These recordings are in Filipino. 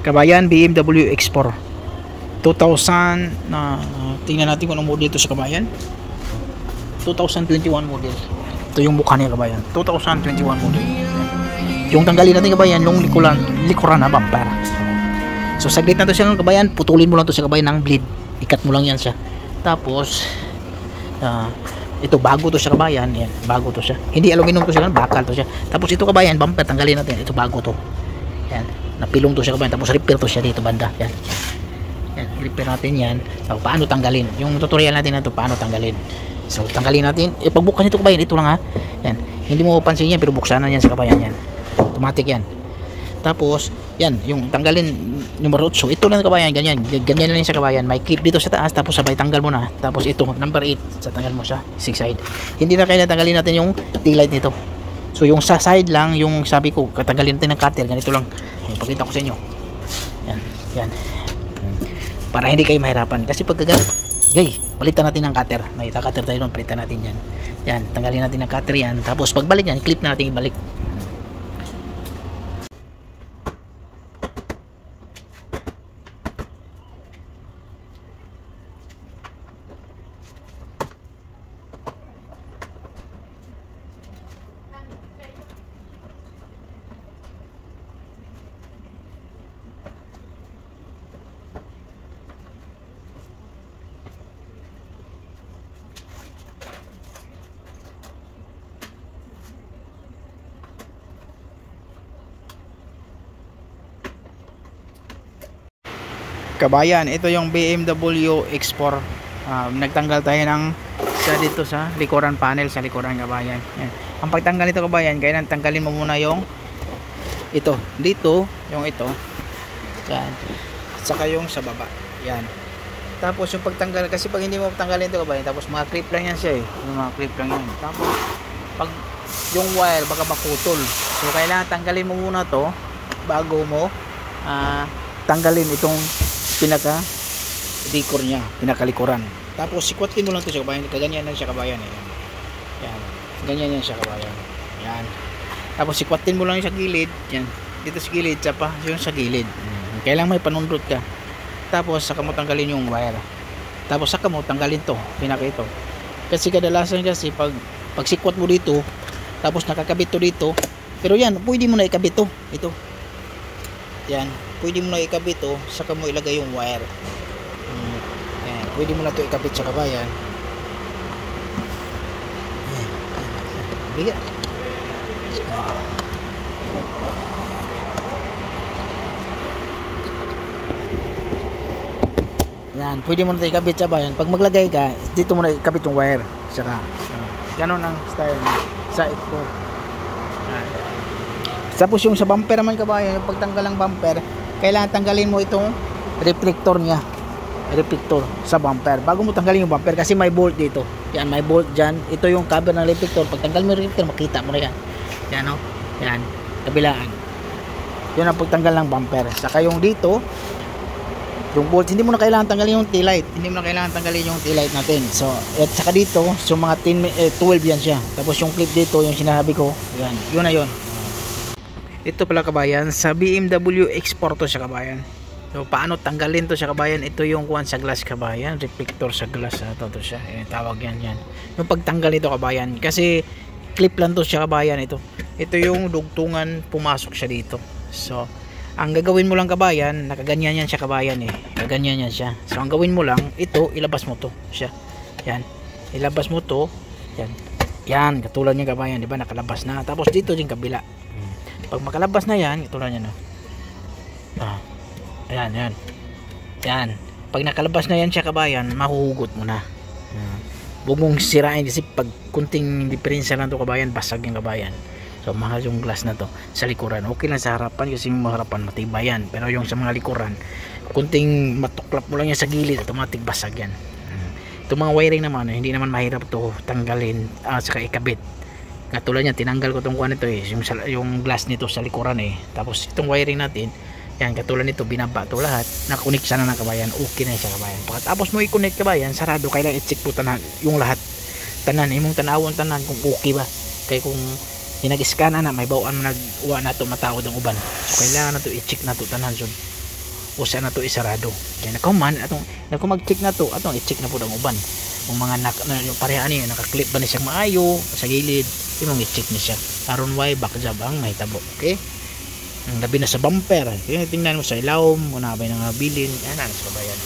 Kabayan, BMW X4 2000 na tingnan natin kung anong model ito sa kabayan. 2021 model. Ito yung mukha niya kabayan. 2021 model. Yung tanggalin natin kabayan, yung likuran na bumper. So saglit na to siya ng kabayan, putulin mo lang to sa kabayan ng bleed. Ikat mo lang yan siya. Tapos ito bago to siya kabayan, yan, bago to siya. Hindi aluminum to siya, bakal to siya. Tapos ito kabayan, bumper tanggalin natin. Ito bago to. Yan, napilong to siya kabayan. Tapos repair to siya dito banda. Yan. Yan, repair natin yan. So, paano tanggalin? Yung tutorial natin na to, paano tanggalin. So tanggalin natin. Pagbukas nito kabayan, ito lang ha. Yan. Hindi mo pansin yan, pero buksan na yan sa kabayan yan. Automatic yan. Tapos yan, yung tanggalin numero 8. Ito lang kabayan, ganyan lang sa kabayan. May clip dito sa taas, tapos sabay tanggal mo na. Tapos ito, number 8, sa tanggal mo siya, 6 side. Hindi na kailangan tanggalin natin yung tail light nito. So yung sa side lang, yung sabi ko, katanggalin natin ng cutter, ganito lang. Ipakita ko sa inyo. Yan, yan. Para hindi kayo mahirapan. Kasi pag gagal, palitan natin ng cutter. May cutter tayo doon, palitan natin yan. Yan, tanggalin natin ng cutter yan. Tapos pagbalik yan, clip natin ibalik. Kabayan, ito yung BMW X4. Nagtanggal tayo ng dito sa likuran panel, sa likuran kabayan. Yan. Ang pagtanggal nito kabayan, kailangan tanggalin mo muna yung ito, dito, yung ito. Yan. Saka yung sa baba. Yan. Tapos yung pagtanggal, kasi pag hindi mo tanggalin ito kabayan, tapos mga clip lang yan siya eh. Yung mga clip lang yan. Tapos pag yung wire baka maputol. So kailangan tanggalin mo muna to bago mo tanggalin itong pinaka decor niya, pinakalikuran. Tapos sikwatin mo lang to siya kabayan, kaganyan lang siya kabayan eh. Yan. Ganyan yan siya kabayan. Yan. Tapos sikwatin mo lang yung sa gilid, yan. Dito sa gilid, tsaka yung sa gilid. Kailangan may panundot ka. Tapos saka mo tanggalin yung wire. Tapos saka mo tanggalin to, pinaka ito. Kasi kadalasan kasi pag sikwat mo dito, tapos nakakabit to dito, pero yan, pwede mo na ikabit to. Ito. Yan, pwede mo na ikabit to, saka mo ilagay yung wire. Yan, pwede mo na to ikabit sa kabayan. Yan. Bigat. Yan, pwede mo na to ikabit sa kabayan. Pag maglagay ka, dito mo na ikabit yung wire. Saka, ganon ang style sa ito. Yan. Tapos yung sa bumper naman kabayan, yung pagtanggal ng bumper, kailangan tanggalin mo itong reflector niya, reflector sa bumper bago mo tanggalin yung bumper, kasi may bolt dito. Yan, may bolt dyan. Ito yung cover ng reflector. Pag tanggal mo yung reflector, makita mo na yan. Yan o, yan, kabilaan. Yan ang pagtanggal ng bumper. Saka yung dito, yung bolt, hindi mo na kailangan tanggalin yung tail light. Hindi mo na kailangan tanggalin yung tail light natin. So, at saka dito, so mga 12 yan siya. Tapos yung clip dito, yung sinabi ko, yan, yun na yun. Ito pala kabayan, sa BMW X4 to siya kabayan. So paano tanggalin to siya kabayan? Ito yung kuwan sa glass kabayan, reflector sa glass. Ito to siya, tawag yan. Yung pagtanggal nito kabayan, kasi clip lang to siya kabayan. Ito yung dugtungan, pumasok siya dito. So ang gagawin mo lang kabayan, nakaganyan yan siya kabayan eh. Kaganyan yan siya. So ang gawin mo lang, ito, ilabas mo to siya. Yan, ilabas mo to. Yan, yan, katulad niya kabayan, di ba, nakalabas na. Tapos dito yung kabila. Pag makalabas na yan, ito lang yan ayan. Yan, pag nakalabas na yan siya kabayan, mahuhugot mo na. Huwag mong sirain, kasi pag kunting diferensya lang to kabayan, basag yung kabayan. So mahal yung glass na to sa likuran. Okay lang sa harapan, kasi yung harapan matibay yan, pero yung sa mga likuran, kunting matuklap mo lang yan sa gilid, automatic basag yan. Itong mga wiring naman, hindi naman mahirap to tanggalin, saka ikabit. Katulad niya, tinanggal ko itong kuha nito eh, yung glass nito sa likuran eh. Tapos itong wiring natin, yan, katulad nito, binaba ito lahat, nakakunik sana ng kabayan, okay na siya kabayan. Pagkatapos mo i-connect kabayan, sarado, kailangan i-check po tanan, yung lahat, tanan, imong tanawon tanan kung okay ba. Kaya kung nag-scan na, may bawaan mo nag-uwa na ito, matawad ang uban. So kailangan na ito i-check na ito tanan. So usa na to isarado. Kaya nakahuman atong mag-check na to, atong i-check na po ang uban. Kung mga yung pareha niya naka-clip ba ni siyang maayo sa gilid, imong i-check ni siya. Aron way back job ang mahitabo. Okay? Ang labi na sa bumper. Kaya tingnan mo sa ilawom, una ba nga bilin, ana sa kabayan.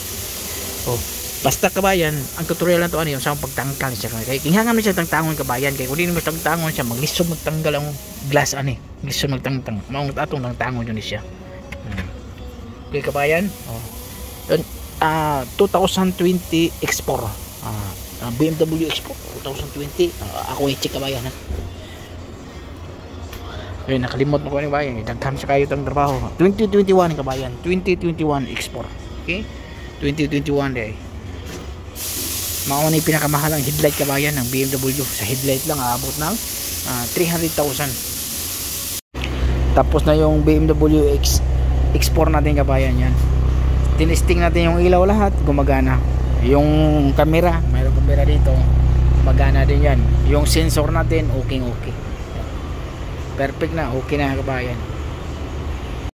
Oh, basta kabayan, ang tutorial lang to ano yung sa pagtangkal siya. Kaya kinghangan mo siya tangtangon kabayan. Kaya kung di mo tangtangon siya, maglisod magtanggal ang glass ani. Lisod magtangtang. Maong atong tangtangon yun siya. Okay kabayan. Oh. Yun, 2020 X4. BMW X4 2020. Ako i-check kabayan ha. Ayun, nakalimot mo ko ni bayan. Daghan sa kayo itong trabaho. 2021 kabayan. 2021 X4. Okay? 2021 day. Mauna yung pinakamahalang headlight kabayan ng BMW. Sa headlight lang aabot ng 300,000. Tapos na yung BMW X4 natin kabayan yan. Tinesting natin yung ilaw lahat. Gumagana. Yung camera, mayroong camera dito. Gumagana din yan. Yung sensor natin, okay. Perfect na, okay na kabayan.